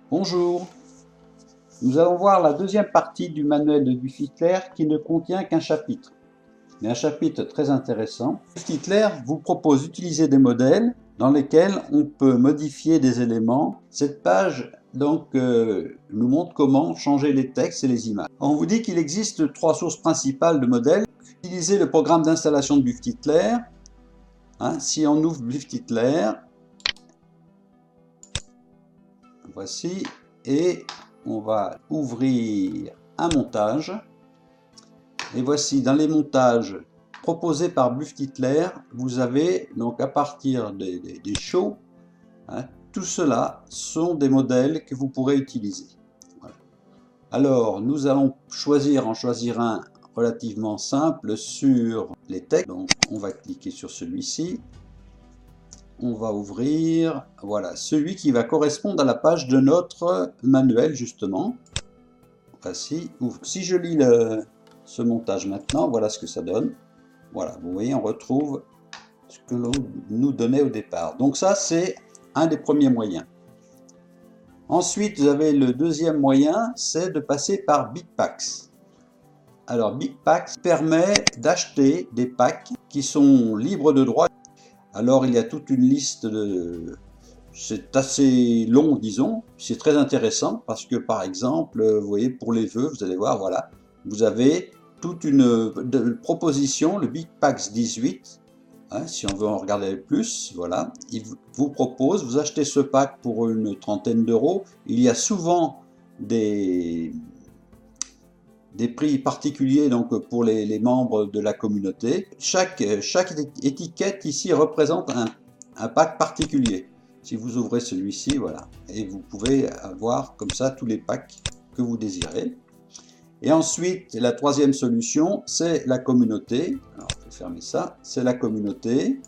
Bonjour, nous allons voir la deuxième partie du manuel de Buff-Hitler qui ne contient qu'un chapitre, mais un chapitre très intéressant. Buff-Hitler vous propose d'utiliser des modèles dans lesquels on peut modifier des éléments. Cette page donc nous montre comment changer les textes et les images. On vous dit qu'il existe trois sources principales de modèles. Utilisez le programme d'installation de Buff-Hitler. Si on ouvre Buff-Hitler, voici, et on va ouvrir un montage. Et voici, dans les montages proposés par Buff-Hitler, vous avez donc à partir des shows, tout cela sont des modèles que vous pourrez utiliser. Voilà. Alors, nous allons en choisir un relativement simple sur les textes. Donc, on va cliquer sur celui-ci. On va ouvrir, voilà, celui qui va correspondre à la page de notre manuel, justement. Voici, ouvre. Si je lis ce montage maintenant, voilà ce que ça donne. Voilà, vous voyez, on retrouve ce que l'on nous donnait au départ. Donc ça, c'est un des premiers moyens. Ensuite, vous avez le deuxième moyen, c'est de passer par Bitpacks. Alors, Bitpacks permet d'acheter des packs qui sont libres de droit. Alors, il y a toute une liste de... C'est assez long, disons. C'est très intéressant parce que, par exemple, vous voyez, pour les vœux, vous allez voir, voilà, vous avez toute une proposition, le Bitpacks 18. Si on veut en regarder plus, voilà, il vous propose, vous achetez ce pack pour une trentaine d'euros. Il y a souvent des prix particuliers donc pour les membres de la communauté. Chaque étiquette ici représente un pack particulier. Si vous ouvrez celui-ci, voilà, et vous pouvez avoir comme ça tous les packs que vous désirez. Et ensuite, la troisième solution, c'est la communauté. Alors, je vais fermer ça. C'est la communauté.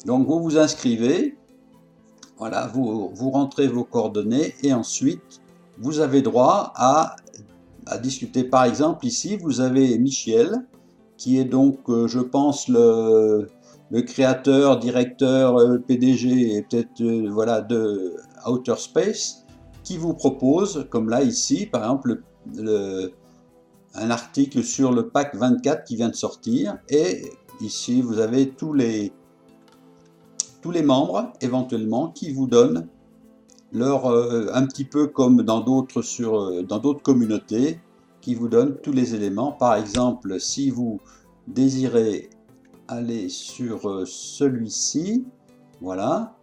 Donc, vous vous inscrivez. Voilà, vous rentrez vos coordonnées et ensuite, vous avez droit à discuter. Par exemple, ici, vous avez Michel, qui est donc, je pense, le créateur, directeur, PDG et peut-être voilà, de Outer Space, qui vous propose, comme là, ici, par exemple, un article sur le pack 24 qui vient de sortir. Et ici, vous avez tous les membres, éventuellement, qui vous donnent un petit peu comme dans d'autres communautés, qui vous donnent tous les éléments. Par exemple, si vous désirez aller sur celui-ci, voilà,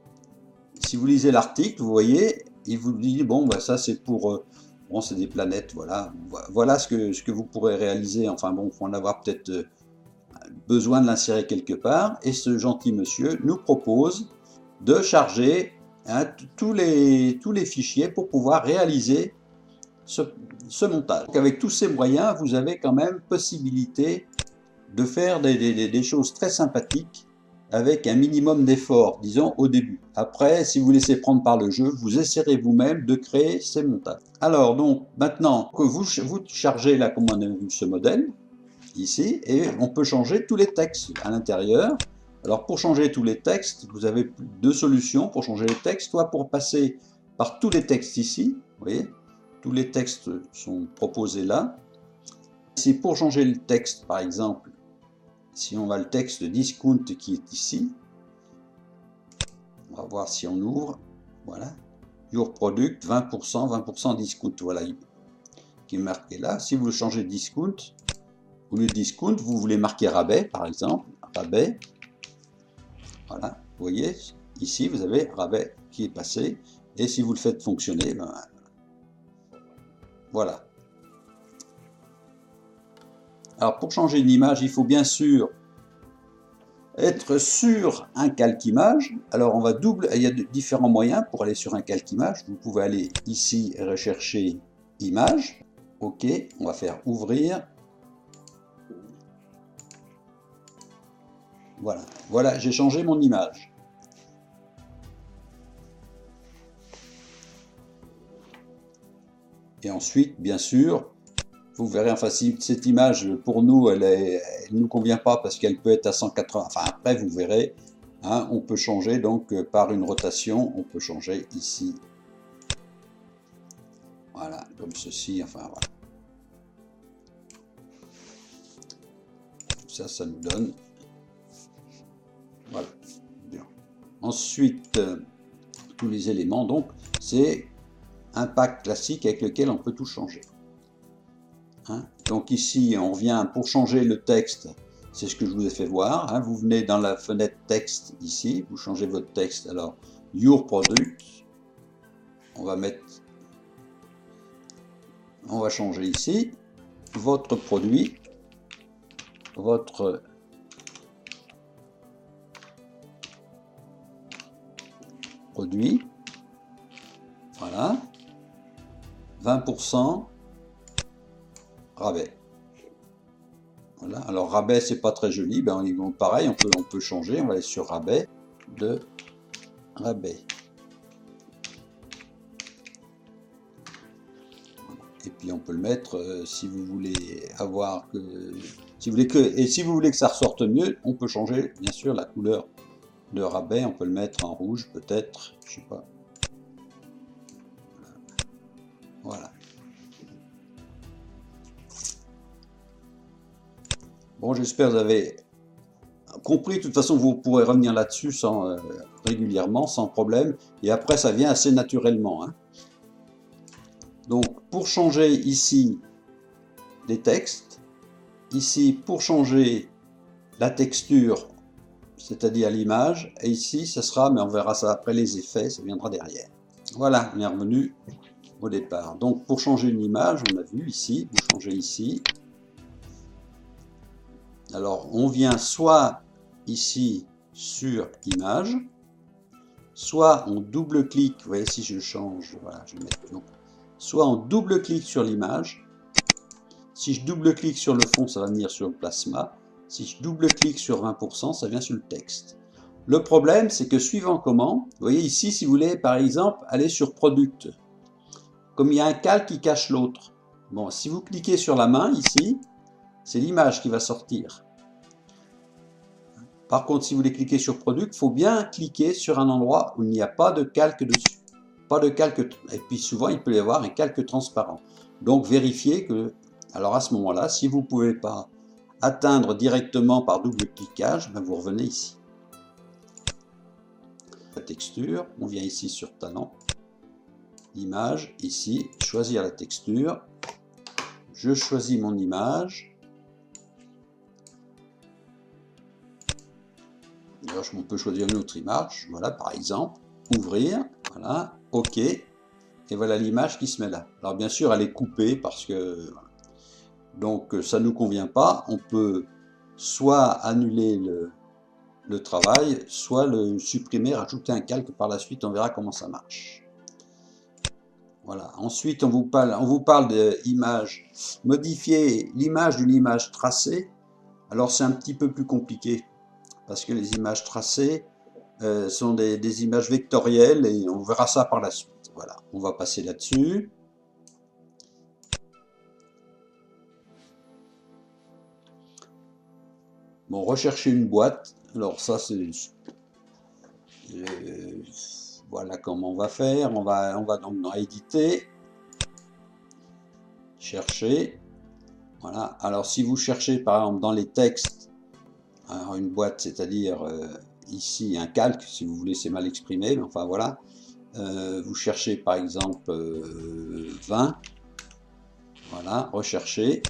si vous lisez l'article, vous voyez, il vous dit, bon, bah, ça c'est pour, bon, c'est des planètes, voilà ce que vous pourrez réaliser. Enfin bon, il faut en avoir peut-être besoin de l'insérer quelque part, et ce gentil monsieur nous propose de charger tous les fichiers pour pouvoir réaliser ce montage. Donc avec tous ces moyens, vous avez quand même possibilité de faire des choses très sympathiques avec un minimum d'effort, disons, au début. Après, si vous vous laissez prendre par le jeu, vous essayerez vous-même de créer ces montages. Alors, donc, maintenant que vous chargez là, comme on a vu ce modèle, ici, et on peut changer tous les textes à l'intérieur. Alors, pour changer tous les textes, vous avez deux solutions pour changer les textes, soit pour passer par tous les textes ici, vous voyez, tous les textes sont proposés là. Ici, pour changer le texte, par exemple, si on va le texte discount qui est ici, on va voir si on ouvre, voilà, your product, 20%, 20% discount, voilà, qui est marqué là. Si vous changez de discount, au lieu de discount, vous voulez marquer rabais, par exemple, rabais, voilà, vous voyez, ici vous avez rabais qui est passé, et si vous le faites fonctionner, ben, voilà. Alors pour changer une image, il faut bien sûr être sur un calque image. Alors on va il y a différents moyens pour aller sur un calque image. Vous pouvez aller ici et rechercher image. OK, on va faire ouvrir. Voilà, voilà, j'ai changé mon image. Et ensuite, bien sûr, vous verrez, enfin, si cette image, pour nous, elle nous convient pas parce qu'elle peut être à 180, enfin, après, vous verrez, hein, on peut changer, donc, par une rotation, on peut changer ici. Voilà, comme ceci, enfin, voilà. Ça nous donne. Voilà. Bien. Ensuite, tous les éléments, donc, c'est un pack classique avec lequel on peut tout changer. Hein, donc ici, on revient pour changer le texte, c'est ce que je vous ai fait voir. Hein, vous venez dans la fenêtre texte ici, vous changez votre texte. Alors, Your Product, on va changer ici votre produit, votre produit, voilà, 20% rabais. Voilà. Alors rabais, c'est pas très joli, ben pareil, on peut changer, on va aller sur rabais, de rabais. Et puis on peut le mettre si vous voulez avoir que, si vous voulez que ça ressorte mieux, on peut changer bien sûr la couleur de rabais, on peut le mettre en rouge peut-être, je sais pas. Voilà. Bon, j'espère que vous avez compris. De toute façon, vous pourrez revenir là-dessus régulièrement, sans problème. Et après, ça vient assez naturellement. Hein. Donc, pour changer ici les textes, ici, pour changer la texture, c'est-à-dire l'image, et ici, ce sera, mais on verra ça après les effets, ça viendra derrière. Voilà, on est revenu au départ. Donc, pour changer une image, on a vu ici, vous changez ici. Alors, on vient soit ici sur image, soit on double-clique, vous voyez si je change, voilà, je vais mettre donc, soit on double-clique sur l'image. Si je double-clique sur le fond, ça va venir sur le plasma. Si je double-clique sur 20%, ça vient sur le texte. Le problème, c'est que suivant comment, vous voyez ici, si vous voulez par exemple aller sur Product, comme il y a un calque qui cache l'autre. Bon, si vous cliquez sur la main ici, c'est l'image qui va sortir. Par contre, si vous voulez cliquer sur Product, il faut bien cliquer sur un endroit où il n'y a pas de calque dessus. Pas de calque, et puis souvent il peut y avoir un calque transparent. Donc vérifiez que, alors à ce moment-là, si vous ne pouvez pas atteindre directement par double cliquage, ben vous revenez ici. La texture, on vient ici sur Talent, Image, ici, choisir la texture. Je choisis mon image. Alors, on peut choisir une autre image, voilà, par exemple, ouvrir, voilà, OK, et voilà l'image qui se met là. Alors bien sûr, elle est coupée parce que, donc ça ne nous convient pas, on peut soit annuler le travail, soit le supprimer, rajouter un calque par la suite, on verra comment ça marche. Voilà, ensuite on vous parle d'image, modifier l'image d'une image tracée, alors c'est un petit peu plus compliqué. Parce que les images tracées sont des images vectorielles et on verra ça par la suite. Voilà, on va passer là-dessus. Bon, rechercher une boîte. Alors ça, c'est... voilà comment on va faire. On va donc dans éditer. Chercher. Voilà. Alors si vous cherchez par exemple dans les textes, alors une boîte, c'est-à-dire ici un calque, si vous voulez, c'est mal exprimé, mais enfin voilà. Vous cherchez par exemple 20, voilà, recherchez,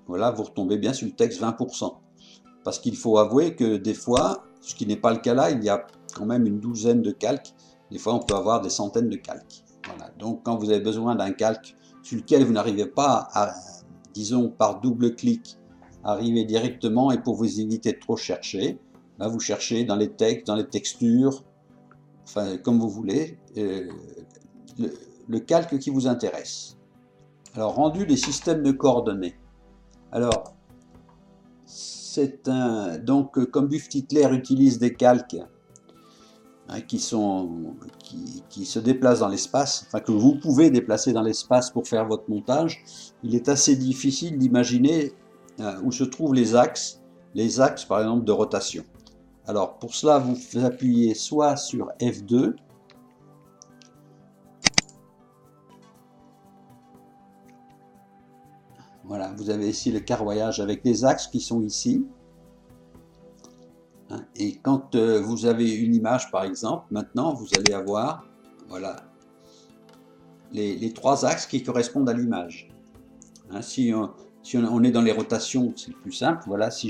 voilà, vous retombez bien sur le texte 20%. Parce qu'il faut avouer que des fois, ce qui n'est pas le cas là, il y a quand même une douzaine de calques, des fois on peut avoir des centaines de calques. Voilà. Donc quand vous avez besoin d'un calque sur lequel vous n'arrivez pas à, disons par double clic, arriver directement, et pour vous éviter de trop chercher, là vous cherchez dans les textes, dans les textures, enfin comme vous voulez, le calque qui vous intéresse. Alors rendu les systèmes de coordonnées. Alors donc comme Buff-Titler utilise des calques qui se déplacent dans l'espace, enfin que vous pouvez déplacer dans l'espace pour faire votre montage, il est assez difficile d'imaginer où se trouvent les axes par exemple de rotation. Alors pour cela, vous appuyez soit sur F2, voilà, vous avez ici le carroyage avec les axes qui sont ici. Et quand vous avez une image par exemple, maintenant vous allez avoir voilà, les trois axes qui correspondent à l'image. Si on est dans les rotations, c'est plus simple. Voilà, si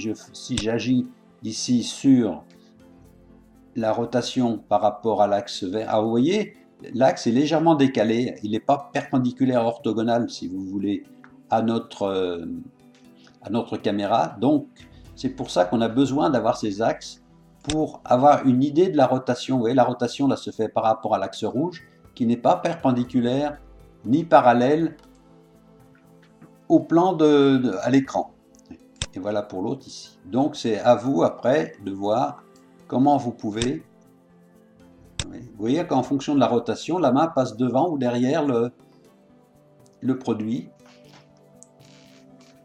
j'agis ici sur la rotation par rapport à l'axe vert, vous voyez, l'axe est légèrement décalé, il n'est pas perpendiculaire orthogonal si vous voulez à notre caméra. Donc c'est pour ça qu'on a besoin d'avoir ces axes pour avoir une idée de la rotation. Vous voyez, la rotation là se fait par rapport à l'axe rouge qui n'est pas perpendiculaire ni parallèle au plan à l'écran. Et voilà pour l'autre ici. Donc c'est à vous après de voir comment vous pouvez. Vous voyez qu'en fonction de la rotation, la main passe devant ou derrière le produit.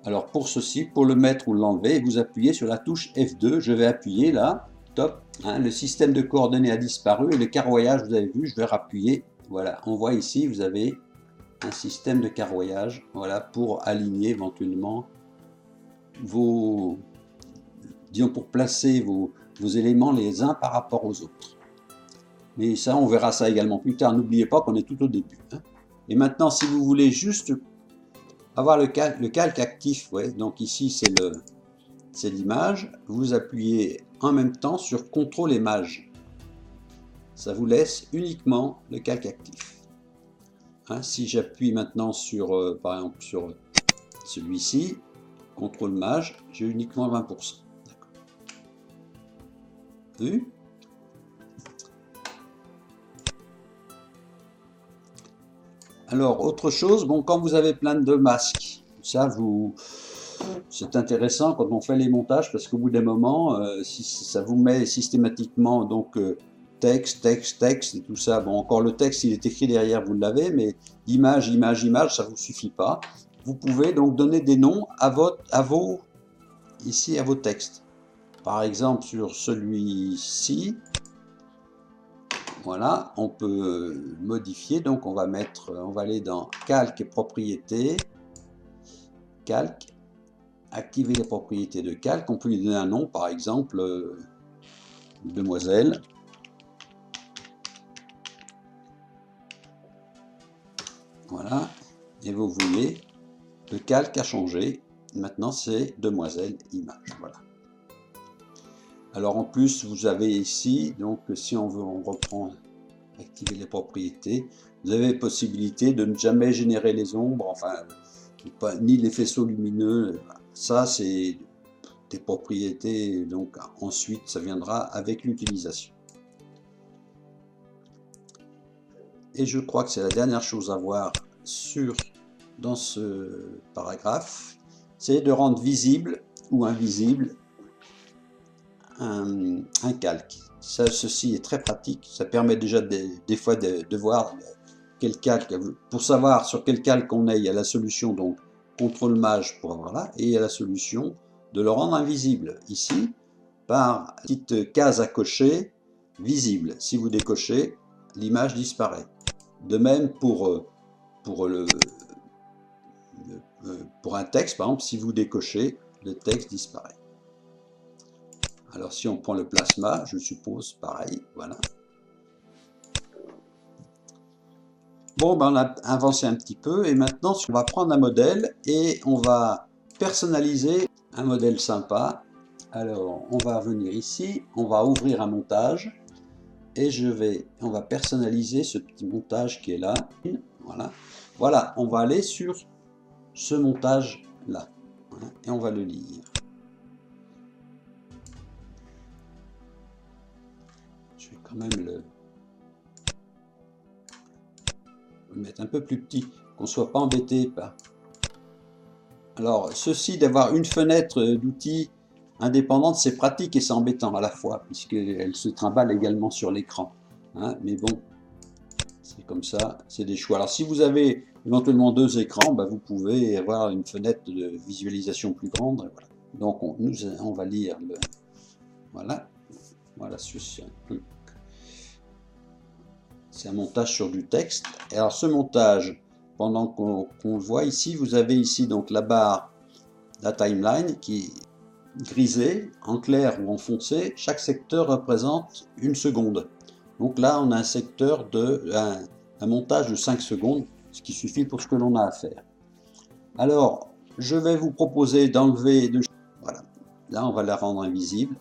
Alors pour ceci, pour le mettre ou l'enlever, vous appuyez sur la touche F2. Je vais appuyer là, top. Le système de coordonnées a disparu et le carroyage, vous avez vu, je vais rappuyer. Voilà, on voit ici, vous avez un système de carroyage, voilà, pour aligner éventuellement disons pour placer vos éléments les uns par rapport aux autres. Mais ça, on verra ça également plus tard. N'oubliez pas qu'on est tout au début. Et maintenant, si vous voulez juste avoir le calque actif, donc ici c'est l'image, vous appuyez en même temps sur CTRL Image. Ça vous laisse uniquement le calque actif. Si j'appuie maintenant sur, par exemple, sur celui-ci, CTRL Image, j'ai uniquement 20%. Vu ? Alors, autre chose, bon, quand vous avez plein de masques, ça c'est intéressant quand on fait les montages parce qu'au bout d'un moment, si ça vous met systématiquement donc texte et tout ça. Bon, encore le texte, il est écrit derrière, vous l'avez, mais image, ça vous suffit pas. Vous pouvez donc donner des noms à vos textes. Par exemple, sur celui-ci, voilà, on peut modifier. Donc, on va aller dans calque et propriétés, calque, activer les propriétés de calque. On peut lui donner un nom, par exemple, demoiselle. Voilà, et vous voyez, le calque a changé. Maintenant, c'est demoiselle image. Voilà. Alors en plus, vous avez ici, donc si on veut, on reprend, activer les propriétés. Vous avez possibilité de ne jamais générer les ombres, enfin, ni les faisceaux lumineux. Ça, c'est des propriétés, donc ensuite, ça viendra avec l'utilisation. Et je crois que c'est la dernière chose à voir dans ce paragraphe, c'est de rendre visible ou invisible un calque. Ceci est très pratique, ça permet déjà des fois de voir quel calque, pour savoir sur quel calque on est, il y a la solution donc CTRL Maj pour avoir là, et il y a la solution de le rendre invisible ici, par petite case à cocher, visible. Si vous décochez, l'image disparaît. De même pour un texte, par exemple, si vous décochez, le texte disparaît. Alors si on prend le plasma, je suppose pareil, voilà. Bon, ben on a avancé un petit peu et maintenant on va prendre un modèle et on va personnaliser un modèle sympa. Alors on va venir ici, on va ouvrir un montage et on va personnaliser ce petit montage qui est là. Voilà, on va aller sur ce montage là et on va le lire. Je vais quand même le mettre un peu plus petit, qu'on ne soit pas embêté par. Alors, ceci d'avoir une fenêtre d'outils, indépendante, c'est pratique et c'est embêtant à la fois, puisqu'elle se trimballe également sur l'écran. Hein, mais bon, c'est comme ça, c'est des choix. Alors si vous avez éventuellement deux écrans, bah, vous pouvez avoir une fenêtre de visualisation plus grande. Voilà. Donc on va lire le... Voilà, voilà, c'est un montage sur du texte. Et alors ce montage, pendant qu'on le voit ici, vous avez ici donc la barre, la timeline qui est grisée, en clair ou en foncé. Chaque secteur représente une seconde. Donc là, on a un secteur un montage de 5 secondes, ce qui suffit pour ce que l'on a à faire. Alors, je vais vous proposer d'enlever voilà. Là, on va la rendre invisible.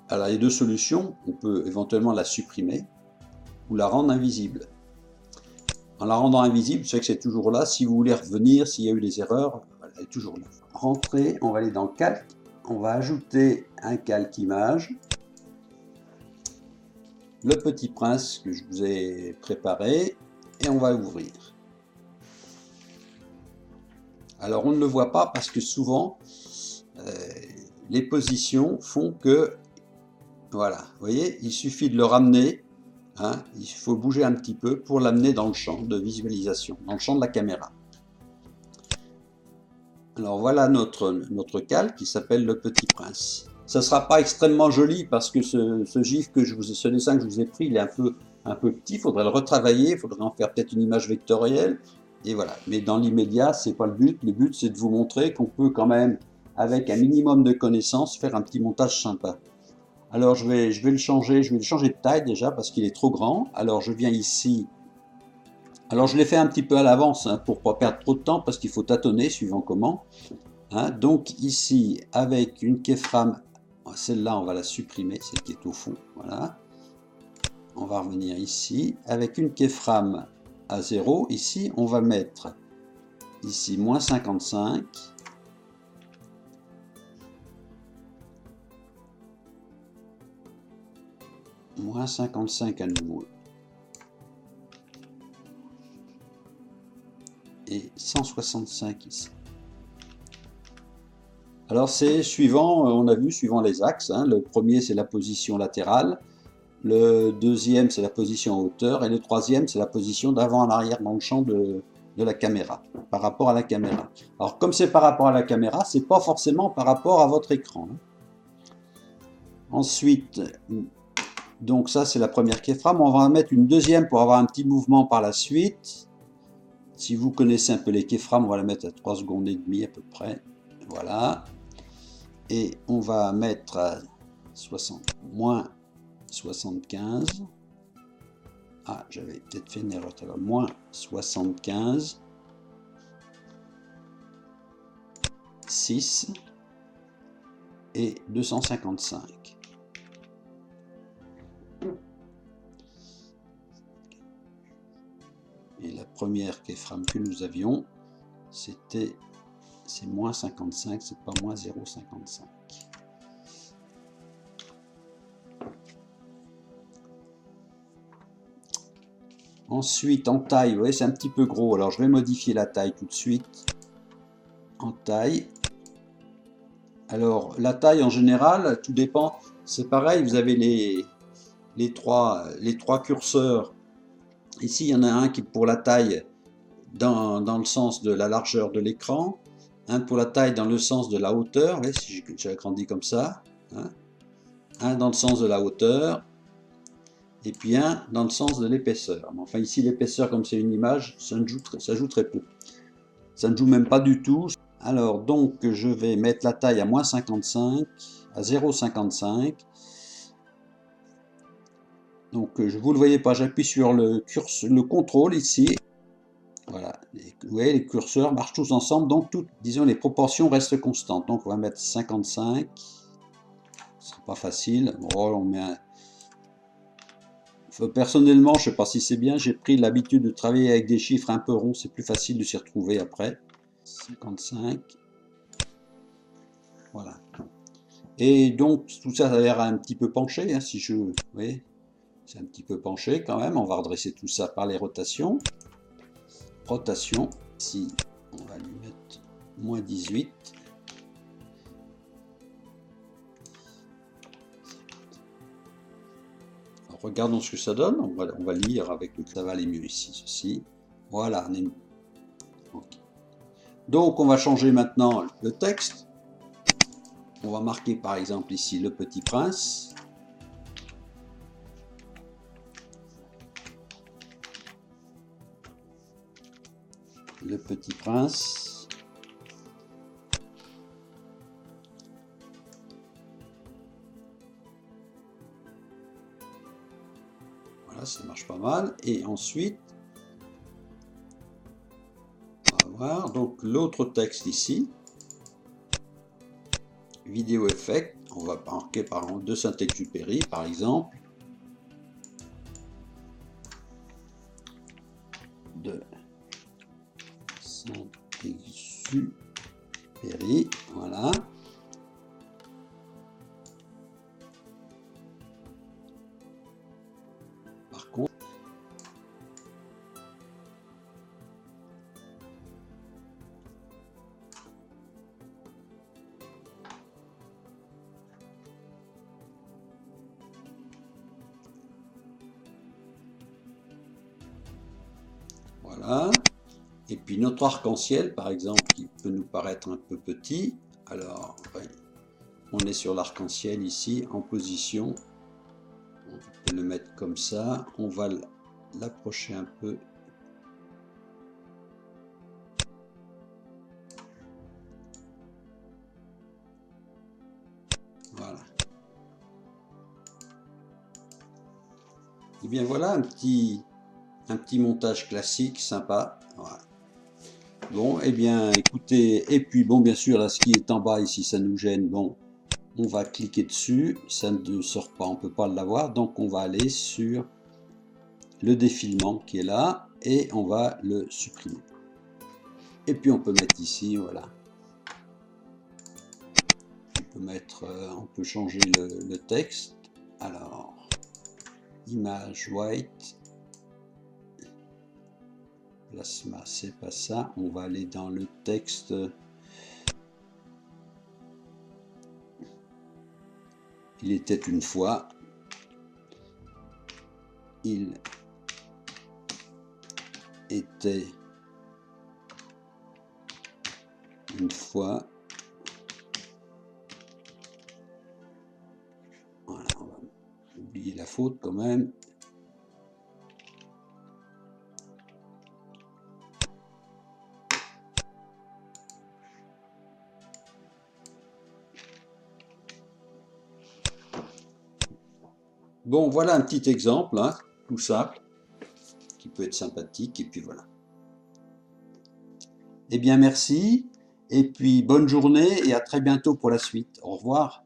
Alors, il y a deux solutions. On peut éventuellement la supprimer ou la rendre invisible. En la rendant invisible, c'est que c'est toujours là. Si vous voulez revenir, s'il y a eu des erreurs, elle est toujours là. Rentrer, on va aller dans Calque. On va ajouter un calque image. Le Petit Prince que je vous ai préparé. Et on va ouvrir. Alors, on ne le voit pas parce que souvent, les positions font que, voilà, vous voyez, il suffit de le ramener. Hein, il faut bouger un petit peu pour l'amener dans le champ de visualisation, dans le champ de la caméra. Alors voilà notre calque qui s'appelle le Petit Prince. Ça ne sera pas extrêmement joli parce que ce dessin que je vous ai pris, il est un peu petit, il faudrait le retravailler, il faudrait en faire peut-être une image vectorielle. Et voilà. Mais dans l'immédiat, c'est pas le but. Le but, c'est de vous montrer qu'on peut quand même, avec un minimum de connaissances, faire un petit montage sympa. Alors je vais le changer de taille déjà parce qu'il est trop grand. Alors je viens ici. Alors je l'ai fait un petit peu à l'avance hein, pour ne pas perdre trop de temps parce qu'il faut tâtonner suivant comment. Hein, donc ici avec une keyframe, celle-là on va la supprimer, celle qui est au fond. Voilà. On va revenir ici avec une keyframe à 0. Ici on va mettre ici moins 55. Moins 55 à nouveau. Et 165 ici. Alors c'est suivant, on a vu, suivant les axes. Hein. Le premier c'est la position latérale. Le deuxième c'est la position en hauteur. Et le troisième c'est la position d'avant en arrière dans le champ de la caméra. Par rapport à la caméra. Alors comme c'est par rapport à la caméra, c'est pas forcément par rapport à votre écran. Hein. Ensuite... Donc ça c'est la première keyframe, on va en mettre une deuxième pour avoir un petit mouvement par la suite. Si vous connaissez un peu les keyframes, on va la mettre à 3 secondes et demie à peu près. Voilà. Et on va mettre à moins 75. Ah, j'avais peut-être fait une erreur. Moins 75. 6. Et 255. Et la première keyframe que nous avions, c'est moins 55, c'est pas moins 0,55. Ensuite, en taille, vous voyez, c'est un petit peu gros. Alors, je vais modifier la taille tout de suite. En taille. Alors, la taille, en général, tout dépend. C'est pareil, vous avez les trois curseurs. Ici, il y en a un qui est pour la taille dans le sens de la largeur de l'écran, un pour la taille dans le sens de la hauteur, voyez, si j'agrandis comme ça, hein, un dans le sens de la hauteur, et puis un dans le sens de l'épaisseur. Enfin ici l'épaisseur, comme c'est une image, ça joue très peu. Ça ne joue même pas du tout. Alors donc je vais mettre la taille à moins 55, à 0,55. Donc vous ne le voyez pas, j'appuie sur le contrôle ici. Voilà, vous voyez les curseurs marchent tous ensemble, donc disons les proportions restent constantes. Donc on va mettre 55, ce sera pas facile. Bon, on met personnellement, je sais pas si c'est bien, j'ai pris l'habitude de travailler avec des chiffres un peu ronds, c'est plus facile de s'y retrouver après. 55, voilà. Et donc tout ça a l'air un petit peu penché, hein, si je, vous voyez, c'est un petit peu penché quand même. On va redresser tout ça par les rotations. Rotation, ici on va lui mettre moins 18, regardons ce que ça donne. On va lire avec le ça va aller mieux ici, ceci. Voilà, on est... Okay. Donc on va changer maintenant le texte. On va marquer par exemple ici le Petit Prince. Le Petit Prince. Voilà, ça marche pas mal. Et ensuite, on va voir donc l'autre texte ici. Vidéo effect. On va marquer par exemple de Saint-Exupéry par exemple. De Saint-Exupéry, voilà. Par contre, voilà. Et puis notre arc-en-ciel, par exemple, qui peut nous paraître un peu petit. Alors, on est sur l'arc-en-ciel ici, en position. On peut le mettre comme ça. On va l'approcher un peu. Voilà. Et bien voilà un petit montage classique, sympa. Voilà. Bon, eh bien, écoutez, et puis bon, bien sûr, là, ce qui est en bas ici, ça nous gêne. Bon, on va cliquer dessus, ça ne sort pas, on ne peut pas l'avoir, donc on va aller sur le défilement qui est là, et on va le supprimer. Et puis on peut mettre ici, voilà. On peut changer le texte. Alors, image white. Plasma, c'est pas ça. On va aller dans le texte. Il était une fois. Il était une fois. Voilà, on va oublier la faute quand même. Bon, voilà un petit exemple, hein, tout simple, qui peut être sympathique, et puis voilà. Eh bien, merci, et puis bonne journée, et à très bientôt pour la suite. Au revoir.